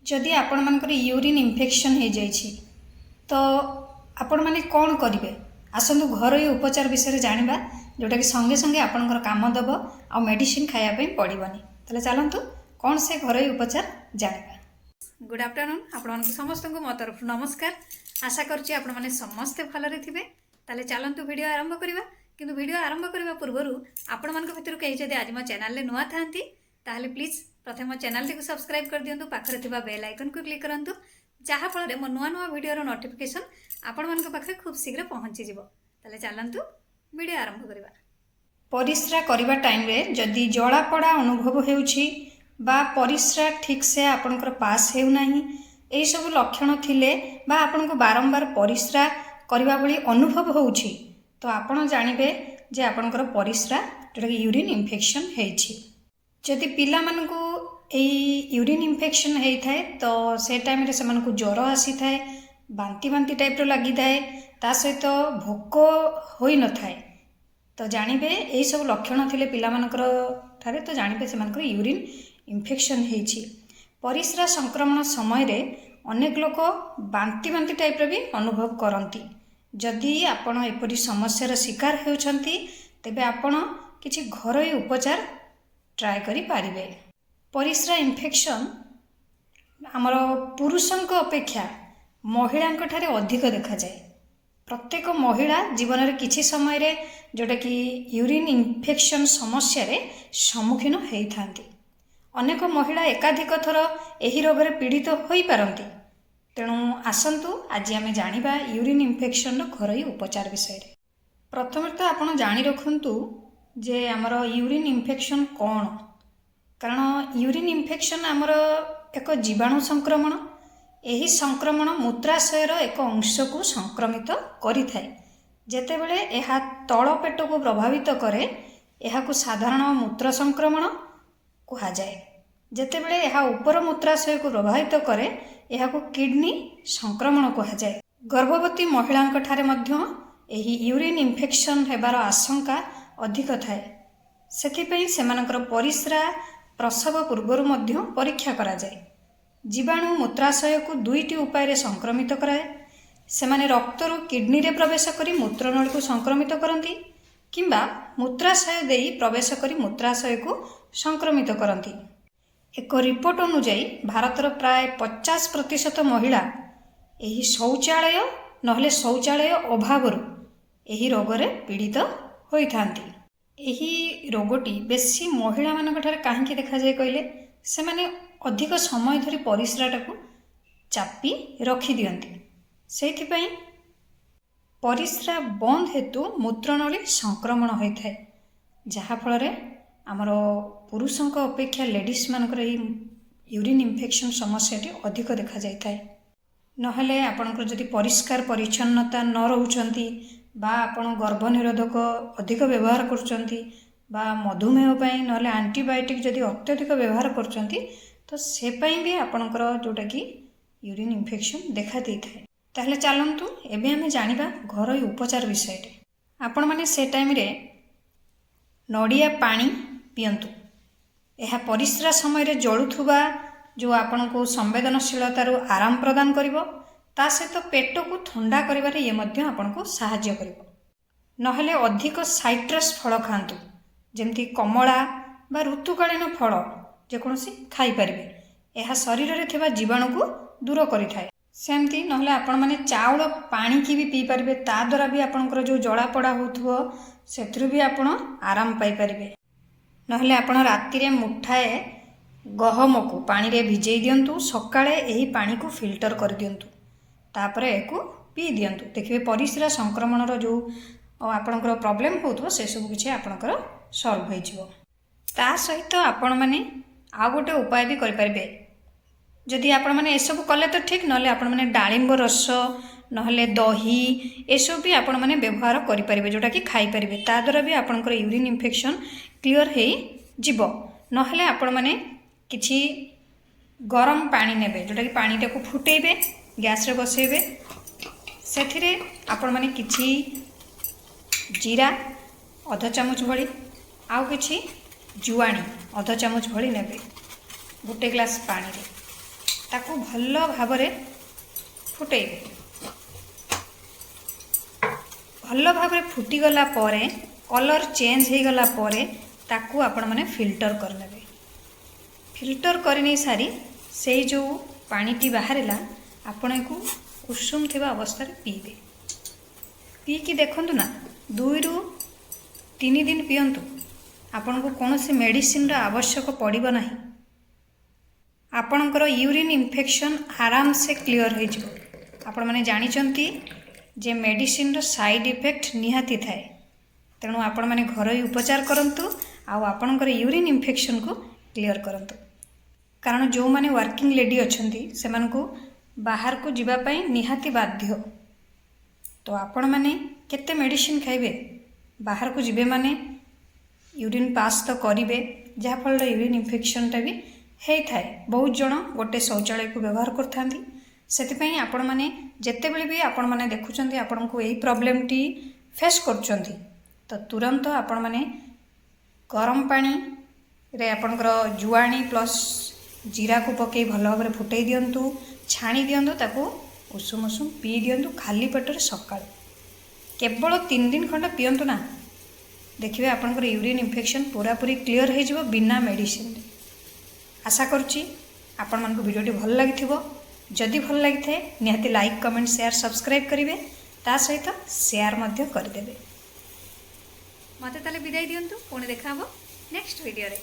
जदि आपण मानकर यूरिन इन्फेक्शन हो जाइए तो आपण माने कौन करेंगे आसतु घरोई उपचार विषय जाना जोटा कि संगे संगे आपणकर काम दब आ मेडिसिन खायापी पड़ोनी तेल चलतु कौन से घरोई उपचार जाना। गुड आफ्टरनून आपण समस्त को मो तरफ नमस्कार। आशा करुँच आपण मैंने समस्ते भलरे थे। ताले चलतु वीडियो आरंभ करवा किंतु वीडियो आरंभ करने पूर्व आपण मान भर कहीं जब आज मो चैनल नुआ था प्लीज प्रथम मो चैनल टी सब्सक्राइब कर दिंतु पाखरे थिबा बेल आइकन को क्लिक करूँ जहाँफल मो नुआ नुआ वीडियो नोटिफिकेशन आपण मान पाखे खूब शीघ्र पहुँची जीव। ताले चलतु वीडियो आरंभ करवा। परिस्रा करबा टाइम रे जदि जलापड़ा अनुभव होउछि बा परिस्रा ठीक से आपनकर पास हेउ नाही एई सब लक्षण थिले बा आपनको बारंबार परिस्रा करबा भली अनुभव होउछि तो आपण जानिबे जे आपनकर परिस्रा जोटा कि यूरिन इन्फेक्शन हेछि। जदि पिला मानकु एई यूरिन इन्फेक्शन हेइ थाए तो से टाइम रे सेमानकु ज्वर आसी थाए बांती बांती टाइप रो लागि थाए ता सहित भोक होई न थाए तो जानिबे एई सब लक्षण थिले पिला मानकर थारे तो जानिबे सेमानकर यूरिन इन्फेक्शन हेछि। परिस्रा संक्रमण समय रे अनेक लोक बांती बांती टाइप रो भी अनुभव करती। जदि आपण एपरी समस्यार शिकार होउछंती तेबे आपण किछि घरोई उपचार ट्राए करि पारिबे। परिस्रा इन्फेक्शन आमर पुरुषंक अपेक्षा महिलांक ठारे अधिक देखा जाए। प्रत्येक महिला जीवन रे किछि समय रे जोटा कि यूरिन इन्फेक्शन समस्या रे सम्मुखीन होई थांती। अनेक महिला एकाधिक थर एही रोग रे पीड़ित होई पारंती। तेणु आसंतु आज आमे जानिबा यूरिन इन्फेक्शन घरोई उपचार विषय रे। प्रथम तो आपण जानि रखंतु जे आमर यूरिन इन्फेक्शन कौन, कारण यूरिन इन्फेक्शन आमर एक जीवाणु संक्रमण। एही संक्रमण मूत्राशयर एक अंश को संक्रमित करि थाए। जेतेबेले एहा तल पेट को प्रभावित करे एहाकु साधारण मूत्र संक्रमण कहा जाए। जेतेबेले एहा ऊपर मूत्राशय को प्रभावित करे एहाकु किडनी संक्रमण कहा जाए। गर्भवती महिलांक ठारे मध्य एही यूरिन इन्फेक्शन हेबार आशंका अधिक थाए। सेथिपई सेमानकर परिस्रा प्रसव पूर्वर मध्य परीक्षा करा जाए। जीवाणु मूत्राशय को दुईटी उपाय रे संक्रमित कराए। सेमाने रक्तरु किडनी रे प्रवेश करी मूत्रनली को संक्रमित करती किंबा मूत्राशय देई प्रवेश करी मूत्राशय को संक्रमित करती। एक रिपोर्ट अनुଯାयी भारतर प्राय 50% महिला एही शौचालय नहले शौचालय अभावरु एही रोग रे पीड़ित होई थांती। एही रोगटी बेसी महिला मानक ठारे काहेकि देखा जाए कहले से माने अधिक समय धरी परिस्राटाକୁ चापी रखी दियंती। सेथिपई परिस्रा बंद हेतु मूत्रनली संक्रमण होई थाए जहा फल रे आमर पुरुषों अपेक्षा लेडीज मानकर यूरिन इन्फेक्शन समस्याटी अधिक देखा जाए थाए। नहले आपणकर जदि परिष्कार परिच्छन्नता न रहउछंती बा आपण गर्भनिरोधक अधिक व्यवहार करछंती बा मधुमेह पई नहले एंटीबायोटिक जदि अत्यधिक व्यवहार करछंती तो से पई भी आपणकर जोटा कि यूरिन इन्फेक्शन देखा दे थाए। ताहले चलंतु एबे हमें जानिबा घरोई उपचार विषय रे। आपण माने से टाइम रे नडिया पानी पियंतु। यह परिस्रा समय रे जळुथुबा जो आपण को संवेदनशीलतार आराम प्रदान करिवो ता सहित पेट को ठंडा करिबारे ये मध्य आपण को सहाय्य करिवो। नहले अधिक साइट्रस फल खांतु जेमती कमला बा ऋतुकालीन फल जेकोसी खाई परिबे। यह शरीर रे थिबा जीवाणु को दूर करिथाए। सेमती नहले आपण माने चाउल पानी की भी पी परिबे ता द्वारा भी आपणकर जो जळापड़ा होथुबो सेथरु भी आपण आराम पाई परिबे। नहले आपण राति रे मुठाए गहम को पानी रे भिजई दियंतु सकाळे एही पानी को फिल्टर कर दियंतु तापरे एको पी दियंतु। देखिबे परिस्रा संक्रमण रो जो आपणकर प्रॉब्लम होथुबो से सब किछि आपणकर सॉल्व होई जिवो। ता सहित आपण माने आ गोटे उपाय भी करि परिबे। जदि आपण माने ए सब कले तो ठीक नहले आपण माने डाळिंब रस नहले दही ए सब भी आपण माने व्यवहार करि परिबे जोटा कि खाई परिबे ता द्वारा भी आपणकर यूरिन इन्फेक्शन क्लियर हेई जिवो। नहले आपण माने किछि गरम पानी नेबे जोटा कि पानी टाको फुटेबे गैस रे बसेबे सेथिरे आपण माने किछि जीरा आधा चामच भली आउ किछि जुआणी आधा चामच भली नेबे गोटे ग्लास पानी रे ताकू भल भाव फुटेबे। भल भाव फुटीगला कलर चेंज हो गला ताकू आपण माने फिल्टर करनेबे। फिल्टर करने सारी से जो पानीटी बाहरला आपण को उषुम थिबा अवस्था पीबे। पीकी देखंतु ना 2 रु 3 दिन पियंतु आपण को कौन से मेडिसिन आवश्यक पड़ो ना। आपणकर यूरिन इन्फेक्शन आराम से क्लियर हो जिवो। आपण माने जानिचंती जे मेडिसिन रो साइड इफेक्ट निहाती थाए, तेणु आपण माने घरोई उपचार करंतु आ आपणकर यूरिन इन्फेक्शन को क्लियर करंतु। कारण जो माने वर्किंग लेडी अछंती से मानको बाहर को जीवा पई निहाती बाध्य। तो आपण माने केते मेडिसिन खाइबे, बाहर को जीवे माने यूरिन पास तो करिवे, जहाँ फल यूरिन इन्फेक्शनटा भी है थाए। बहुत जन गोटे शौचालय को व्यवहार करथांती। सेतिपई आपण माने जेतेबेले भी आपण माने देखुचंती आपण को एही प्रॉब्लम टी फेस करचंती, तो तुरंत आपण माने गरम पानी रे आपणकर जुआणी प्लस जीरा को पकई भल भाव फुटई दियंतु, छाणी दियंतु, ताको उषुम उषुम पी दियंतु खाली पेटर सकाळ। केवल 3 दिन खंड पियंतु ना, देखिए आपणकर यूरिन इन्फेक्शन पूरा पूरी क्लियर हो जिवो बिना मेडिसिन। आशा करुच्ची आपण मानक वीडियोटी भल लागिथिबो। जदि भल लगी थाए निहाती लाइक कमेंट शेयर सब्सक्राइब करेंगे, ता सहित शेयर मध्य करदेबे। मते ताले विदाई दियंतु, पुणी देखा हबो नेक्स्ट वीडियो रे।